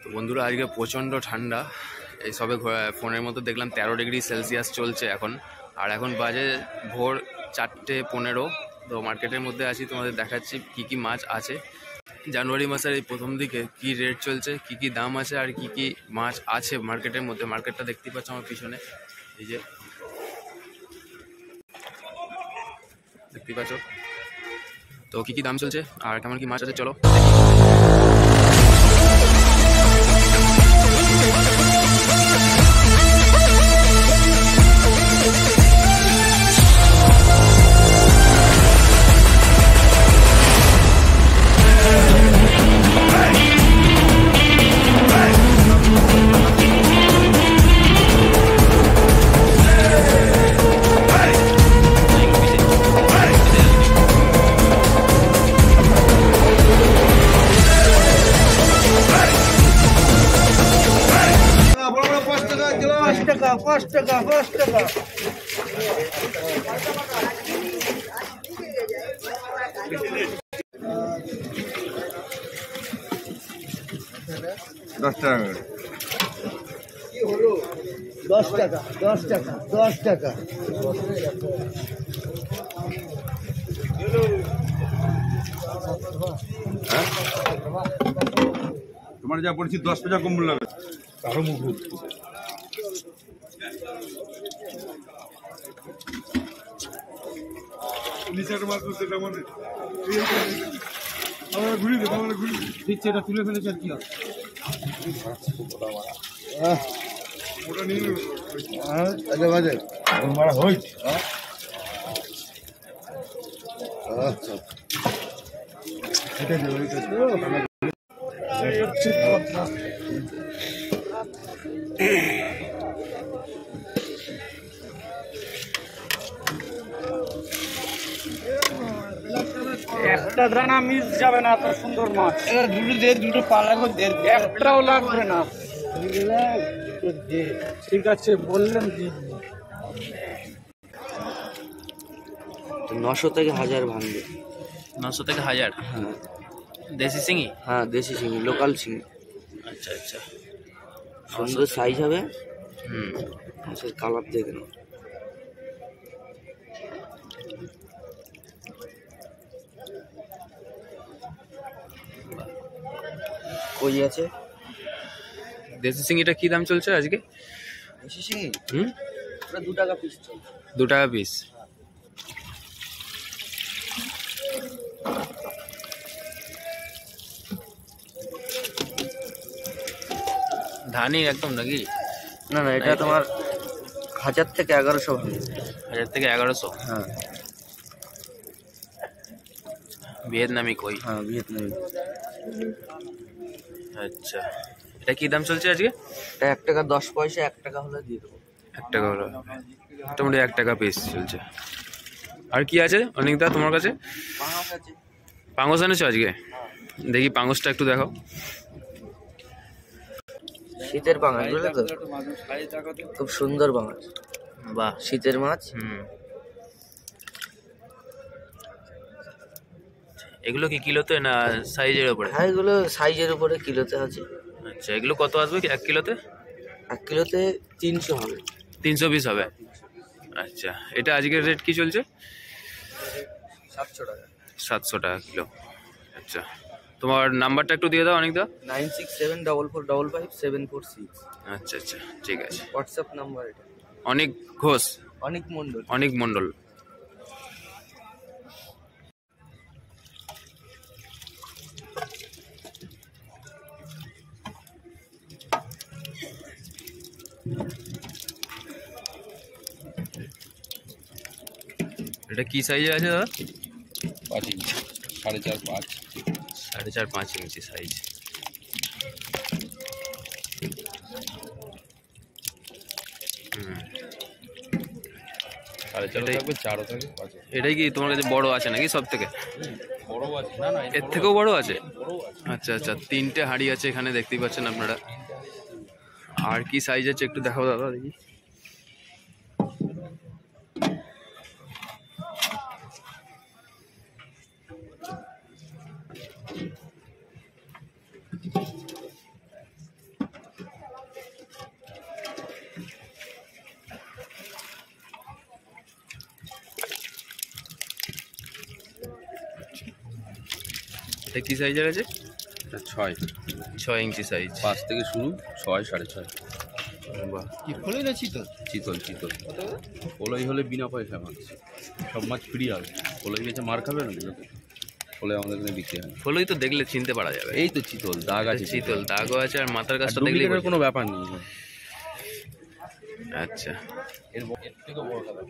তো বন্ধুরা আজকে প্রচণ্ড ঠান্ডা, এই সবে ফোনের মধ্যে দেখলাম 13 ডিগ্রি সেলসিয়াস চলছে এখন, আর এখন বাজে ভোর 4:15। তো মার্কেটের মধ্যে আছি, তোমাদের দেখাচ্ছি কি কি মাছ আছে জানুয়ারি মাসের এই প্রথম দিকে, কি রেট চলছে, কি কি দাম আছে, আর কি কি মাছ আছে মার্কেটের মধ্যে। মার্কেটটা দেখতেই পাচ্ছ আমার পিছনে, এই যে দেখতেই পাচ্ছ। তো কি কি দাম চলছে আর কেমন কি মাছ আছে চলো। পাঁচ টাকা 10 টাকা তোমার যা বলছি 10 পয়সা কম মূল্য হবে কারো মুখ নিচের মাছ তো সেটা মানে আমরা ঘুরি দিচ্ছে, এটা তুলে ফেলেছে আর কি হবে ওটা নিয়ে নেব। আচ্ছা বাজে মারা হই আচ্ছা এটা দিও এটা একটা দানা মিস যাবে না, এত সুন্দর মাছ। দুটো পালা করে একটাও লাগবে না। ঠিক আছে বললেন 900 থেকে 1000 ভাঙবে। 900 থেকে 1000? হ্যাঁ দেশি শিঙি? হ্যাঁ দেশি চিংড়ি, লোকাল চিংড়ি। আচ্ছা আচ্ছা, সুন্দর সাইজ হবে। হুম, মাছের কালার দেখে নাও। কই আছে দেশি শিঙিটা কি দাম চলছে আজকে? দেশি চিংড়ি হুম, ওটা 2 টাকা পিস চলছে। 2 টাকা পিস। ধানি একদম নাকি? না না, এটা তোমার 1000 থেকে 1100 ভাঙবে। 1000 থেকে 1100? হ্যাঁ ভিয়েতনামি কই? হ্যাঁ ভিয়েতনামি। আচ্ছা, এটা কি দাম চলছে আজকে? এটা 1 টাকা 10 পয়সা, 1 টাকা হলে দিয়ে দেবো। 1 টাকা হলো, মোটামুটি 1 টাকা পিস চলছে। আর কি আছে অনেকদা তোমার কাছে? পাঙাশ আছে। পাঙ্গস এনেছো আজকে? দেখি পাঙ্গসটা একটু দেখো। শীতের পাঙাশ, বুঝলে তো, খুব সুন্দর পাঙাশ। বাহ, শীতের মাছ। এগুলো কি কিলোতে না সাইজের উপরে? হ্যাঁ এগুলো সাইজের উপরে, কিলোতে আছে। আচ্ছা, এগুলো কত আসবে 1 কিলোতে? 1 কিলোতে 300 হবে। 300 পিস হবে? আচ্ছা, এটা আজকের রেট কি চলছে? 700 টাকা। 700 টাকা কিলো। আচ্ছা, তোমার নাম্বারটা একটু দিয়ে দাও অনেকদা। 9674555746। আচ্ছা আচ্ছা, ঠিক আছে। হোয়াটসঅ্যাপ নাম্বার এটা। অনেক ঘোষ, অনেক মন্ডল। অনেক মণ্ডল। এটা কি সাইজে আছে দাদা? 5 ইঞ্চি, 4.5 5। 4.5-5 ইঞ্চি সাইজ। এটাই কি তোমার কাছে বড় আছে নাকি সব থেকে? এর থেকেও বড় আছে? আচ্ছা আচ্ছা, 3টে হাঁড়ি আছে এখানে, দেখতেই পাচ্ছেন আপনারা। আর কি সাইজ আছে একটু দেখাও দাদা দেখি। এটা কি সাইজের আছে? এটা 6 6 ইঞ্চি সাইজ। 5 থেকে শুরু, 6 6.5। বাহ, কি খুলে গেছি তো চিতল চিতল পোলই হলে বিনা পয়সা মাছ, সব মাছ ফ্রি হবে। পোলই গেছে মার খাবে না, পোলই আমাদের এখানে বিক্রি হয়। ফলই তো দেখলে চিনতে পারা যাবে। এই তো চিতল, দাগ আছে, চিতল দাগও আছে, আর মাথার কাছটা দেখলে ডুপ্লিকেটের কোনো ব্যাপার নেই। আচ্ছা, এর থেকে বড় কথা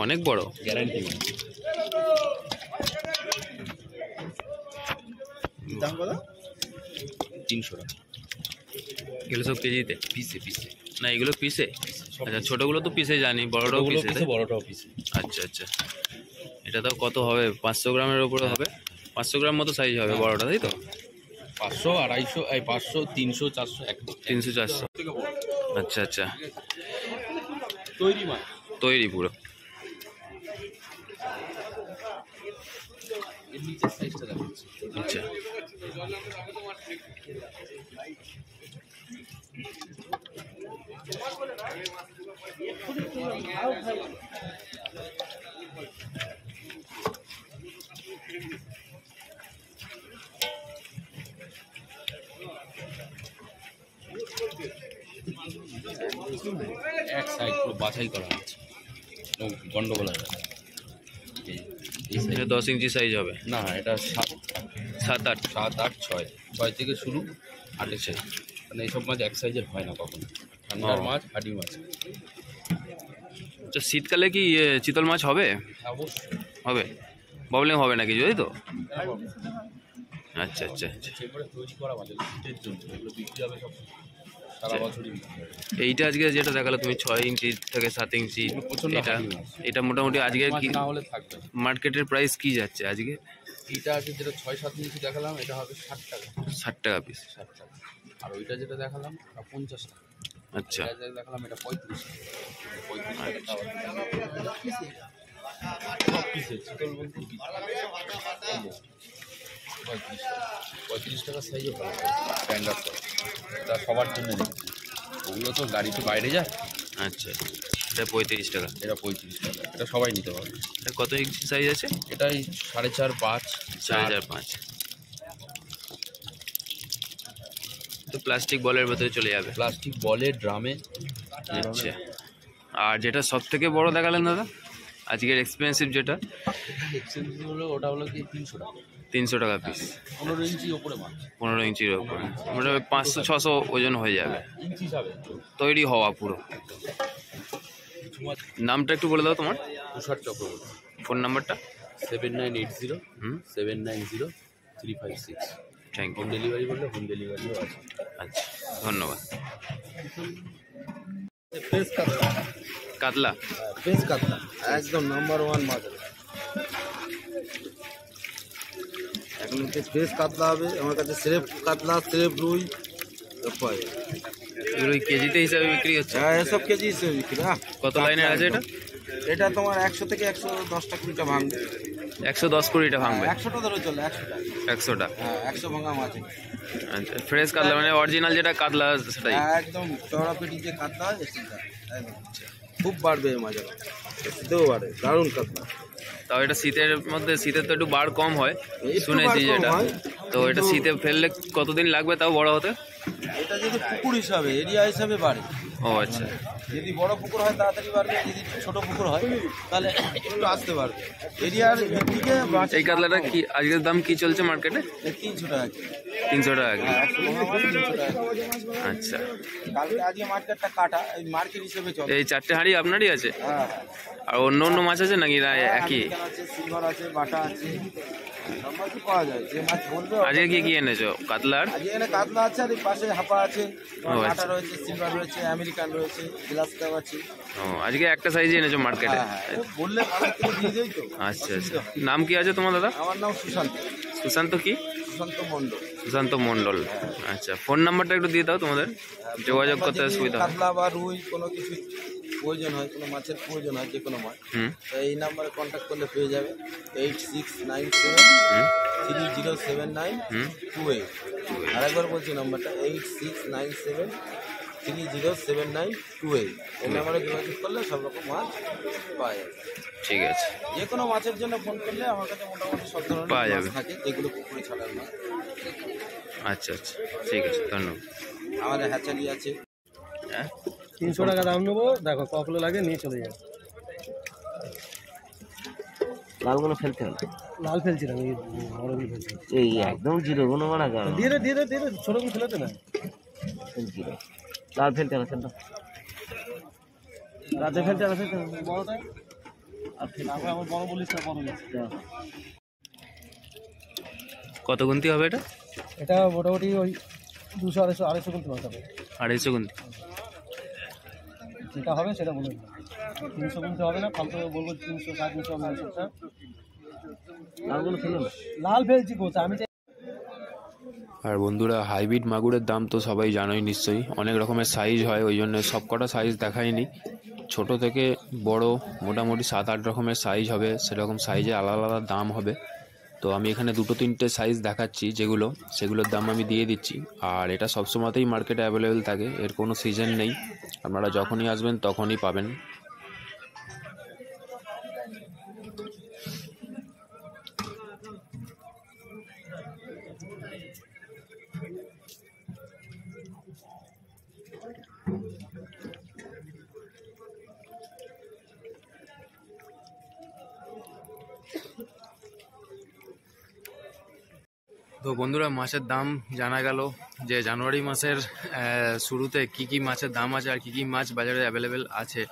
অনেক বড়। গ্যারান্টি। দাম কত? 300 টাকা এগুলো সব কেজিতে? পিসে পিসে। না, এগুলো পিসে? আচ্ছা, ছোটগুলো তো পিসে জানি, বড়টাও পিসে? বড়টাও পিসে। আচ্ছা আচ্ছা, এটা তো কত হবে? 500 গ্রামের উপরে হবে? 500 গ্রাম মতো সাইজ হবে বড়টা, তাই তো? 500 250, এই 500 300 400 একদম 300 400। আচ্ছা আচ্ছা, তৈরি মাছ। তৈরি পুরো। এর নিচের সাইজটা দেখাচ্ছি। আচ্ছা, এক সাইড পুরো বাছাই করা আছে, গন্ডগোল আছে। এই এটা 10 ইঞ্চি সাইজ হবে? না, এটা 7 7 8। 6 থেকে শুরু, 8 সাইজ। মানে এইসব মাছ এক সাইজের হয় না কখনো। ঠান্ডার মাছ, হাডি মাছ। আচ্ছা, শীতকালে কি চিতল মাছ হবে? অবশ্যই হবে, প্রবলেম হবে না কিছু, তাই তো? আচ্ছা আচ্ছা আচ্ছা, সেগুলো তৈরি করা মাছ, শীতের জন্য এগুলো বিক্রি হবে সব সারা বছরই বিক্রি হবে। এইটা আজকে যেটা দেখালো তুমি 6 ইঞ্চি থেকে 7 ইঞ্চি, প্রচণ্ড এটা হাডি মাছ। এটা মোটামুটি আজকে মাছ কি না হলে থাকবে না। মার্কেটের প্রাইস কি যাচ্ছে আজকে? এইটা আছে যেটা 6-7 ইঞ্চি দেখালাম, এটা হবে 60 টাকা। 60 টাকা পিস। 60 টাকা। আর ওইটা যেটা দেখালাম ওটা 50 টাকা। আচ্ছা, এটা যেটা দেখালাম এটা 35 টাকা। 35 টাকা সব পিসে চিতল বলতে কি? 35 টাকা সাইজে ভালো স্ট্যান্ডার্ড করে। এটা সবার জন্য রেখেছি। ওগুলো তো গাড়িতে বাইরে যায়। আচ্ছা, এটা 35 টাকা। এটা 35 টাকা। এটা সবাই নিতে পারবে। এটা কত ইঞ্চি সাইজ আছে? এটাই 4.5 5 4.5 5। তো প্লাস্টিক বলের ভেতরে চলে যাবে? প্লাস্টিক বলে, ড্রামে। আচ্ছা, আর যেটা সব থেকে বড় দেখালেন দাদা আজকের এক্সপেন্সিভ যেটা, এক্সচেঞ্জ হলো ওটা হলো কি 300 টাকা। 300 টাকা পিস। 15 ইঞ্চি ওপরে মাছ। 15 ইঞ্চির ওপরে মোটামুটি 500 600 ওজন হয়ে যাবে, ইঞ্চি যাবে তৈরি হওয়া পুরো। নামটা একটু বলে দাও তোমার। তুষার চক্রবর্তী। ফোন নাম্বারটা? 7980 হুম, 790 356। Thank you. হোম ডেলিভারি বললে হোম ডেলিভারিও আছে। আচ্ছা, ধন্যবাদ। ফ্রেশ কাতলা, কাতলা? ফ্রেশ কাতলা একদম নাম্বার 1 মাছ। এখন ফ্রেশ কাতলা হবে আমার কাছে। স্রেফ কাতলা, স্রেফ রুই সব পাওয়া যায়। এগুলো কেজিতে হিসাবে বিক্রি হচ্ছে? হ্যাঁ, এসব কেজি হিসেবে বিক্রি। কত লাইনের আছে এটা? এটা তোমার 100 থেকে 110 কুড়িটা ভাঙবে। 110 20টা ভাঙবে? 100টা ধরে চলে, 100টা। 100টা? হ্যাঁ, 100 ভাঙা মাছ। আচ্ছা, ফ্রেশ কাতলা মানে অরিজিনাল যেটা কাতলা সেটাই? একদম চড়া পেটি যে কাতলা হয় সেটা একদম। খুব বাড়বে এই মাছের, শীতেও বাড়ে, দারুণ কাতলা। তাও এটা শীতের মধ্যে, শীতের তো একটু বার কম হয় একটু শুনেছি বার কম যেটা। হয়, তো এটা শীতে ফেললে কতদিন লাগবে তাও বড় হতে? এটা যদি পুকুর হিসাবে, এরিয়া হিসাবে বাড়ে। ও আচ্ছা, যদি বড় পুকুর হয় তাড়াতাড়ি বাড়বে, যদি ছোট পুকুর হয় তাহলে একটু আসতে পারবে। এরিয়ার ভিত্তিকে এই কাতলাটা কি আজকের দাম কি চলছে মার্কেটে? 300 টাকা। 300 টাকা কি? 100 ভাঙা মাছ 300 টাকা। আচ্ছা, কালকে আজকে মার্কেটটা কাটা, এই মার্কেট হিসেবে চলে। এই 4টে হাঁড়ি আপনারই আছে? হ্যাঁ, আর অন্য অন্য মাছ আছে নাকি না একই? আমেরিকান আছে, সিলভার আছে, বাটা আছে, সব মাছই পাওয়া যায়। যে মাছ বলবে। আজকে কি কি এনেছো? কাতলার? আজকে এখানে কাতলা আছে, আর এই পাশে হাপা আছে, ও আচ্ছা। বাটা রয়েছে, সিলভার রয়েছে, আমেরিকান রয়েছে, গ্লাস কাপ আছে। ও, আজকে একটা সাইজে এনেছো মার্কেটে? হ্যাঁ, হ্যাঁ, বললে ভালো করে দিয়ে দেই তো। আচ্ছা আচ্ছা, নাম কি আছে তোমার দাদা? আমার নাম সুশান্ত। সুশান্ত কি? সুশান্ত মন্ডল। সুশান্ত মণ্ডল। আচ্ছা, ফোন নাম্বারটা একটু দিয়ে দাও তোমাদের, যোগাযোগ করতে সুবিধা হয়। কাতলা বা রুই কোনো কিছু প্রয়োজন হয়, কোনো মাছের প্রয়োজন হয়, যে কোনো মাছ, হুম তো এই নাম্বারে কন্ট্যাক্ট করলে পেয়ে যাবে। 8697 হুম 3079 28। আরেকবার বলছি নাম্বারটা 8697 3079 28। এই নাম্বারে যোগাযোগ করলে সব রকম মাছ পাওয়া যাবে। ঠিক আছে, যে কোনো মাছের জন্য ফোন করলে আমার কাছে মোটামুটি সব ধরনের পাওয়া মাছ যাবে। থাকে, যেগুলো পুকুরে ছাড়ার মাছ। আচ্ছা আচ্ছা, ঠিক আছে, ধন্যবাদ। আমাদের হ্যাচারি আছে। হ্যাঁ 300 টাকা দাম নেবো, দেখো কগুলো লাগে নিয়ে চলে যাবে। লালগুলো ফেলতে হবে। লাল ফেলছিলাম, এই বড়গুলো ফেলছি। এই একদম জিরো কোনো মানা কারণ ধীরে ধীরে ধীরে ছোটগুলো ফেলাতে না। জিরো লাল ফেলতে হবে ফেলতে রাতে ফেলতে হবে ফেলতে হবে। বড়টাই আর ফেলতে তারপরে আমার বড় বলিস না, বড় বলিস। হবে। কত গুনতি হবে এটা? এটা মোটামুটি ওই 200 250 কিন্তু মাছ হবে। 250 গুনতি। যেটা হবে সেটা বলে দেবো। 300 কিন্তু হবে না, ফালতু বলবো 300 350 হবে। লালগুলো ফেলো না। লাল ফেলছি কোথায় আমি? আর বন্ধুরা, হাইব্রিড মাগুরের দাম তো সবাই জানোই নিশ্চয়ই, অনেক রকমের সাইজ হয়, ওই জন্য সব কটা সাইজ দেখাইনি। ছোট থেকে বড় মোটামুটি 7-8 রকমের সাইজ হবে, সেরকম সাইজে আলাদা আলাদা দাম হবে। তো আমি এখানে 2-3টে সাইজ দেখাচ্ছি, সেগুলোর দাম আমি দিয়ে দিচ্ছি। আর এটা সবসময়তেই মার্কেটে অ্যাভেলেবেল থাকে, এর কোনো সিজন নেই, আপনারা যখনই আসবেন তখনই পাবেন। তো বন্ধুরা, মাছের দাম জানা গেল, যে জানুয়ারি মাসের শুরুতে কি কি মাছের দাম আছে আর কি কি মাছ বাজারে অ্যাভেলেবেল আছে।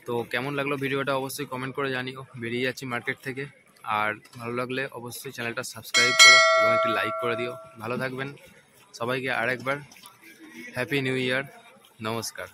তো কেমন লাগলো ভিডিওটা অবশ্যই কমেন্ট করে জানিও। বেরিয়ে যাচ্ছি মার্কেট থেকে। আর ভালো লাগলে অবশ্যই চ্যানেলটা সাবস্ক্রাইব করো এবং একটি লাইক করে দিও। ভালো থাকবেন সবাইকে, আরেকবার হ্যাপি নিউ ইয়ার, নমস্কার।